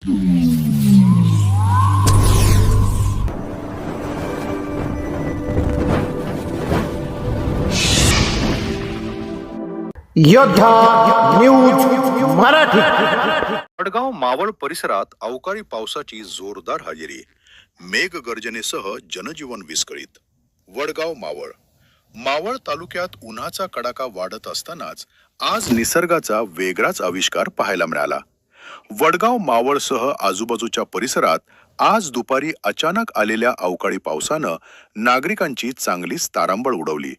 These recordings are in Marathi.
योद्धा न्यूज मराठी. वडगाव मावळ परिसरात अवकाळी पावसाची जोरदार हजेरी. मेघगर्जनेसह जनजीवन विस्कळीत. वडगाव मावळ मावळ तालुक्यात उन्हाचा कडाका वाढत असतानाच आज निसर्गाचा वेगळाच आविष्कार पाहायला मिळाला. वडगाव मावळसह आजूबाजूच्या परिसरात आज दुपारी अचानक आलेल्या अवकाळी पावसानं नागरिकांची चांगलीच तारांबळ उडवली.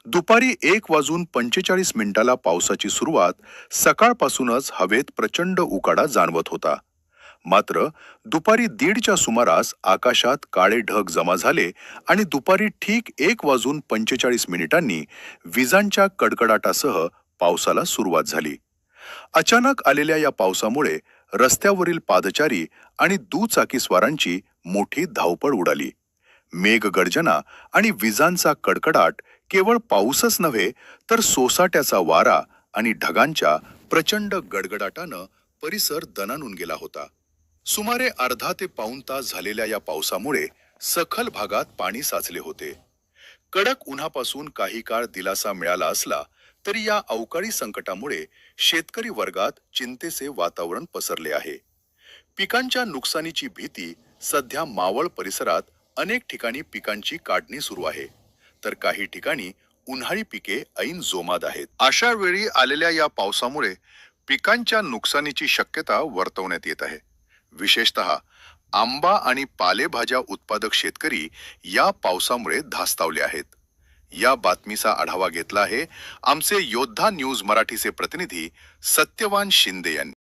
दुपारी 1:45 पावसाची सुरुवात. सकाळपासूनच हवेत प्रचंड उकाडा जाणवत होता. मात्र दुपारी 1:30च्या सुमारास आकाशात काळे ढग जमा झाले आणि दुपारी ठीक 1:45 विजांच्या कडकडाटासह पावसाला सुरुवात झाली. अचानक आलेल्या या पावसामुळे रस्त्यावरील पादचारी आणि दुचाकीस्वारांची मोठी धावपळ उडाली. मेघगर्जना आणि विजांचा कडकडाट केवळ पाऊसच नव्हे तर सोसाट्याचा वारा आणि ढगांच्या प्रचंड गडगडाटानं परिसर दणाणून गेला होता. सुमारे अर्धा ते पाऊण तास झालेल्या या पावसामुळे सखल भागात पाणी साचले होते. कडक उन्हापासून काही काळ दिलासा मिळाला असला तरी या अवकाळी संकटामुळे शेतकरी वर्गात चिंतेचे वातावरण पसरले आहे. पिकांच्या नुकसानीची भीती. सध्या मावळ परिसरात अनेक ठिकाणी पिकांची काढणी सुरू आहे, तर काही ठिकाणी उन्हाळी पिके ऐन जोमात आहेत. अशा वेळी आलेल्या या पावसामुळे पिकांच्या नुकसानीची शक्यता वर्तवण्यात येत आहे. विशेषतः आंबा आणि पालेभाज्या उत्पादक शेतकरी या पावसामुळे धास्तावले आहेत. या बातमीचा आढावा घेतला आहे आमचे योद्धा न्यूज मराठीचे प्रतिनिधी सत्यवान शिंदे यांनी.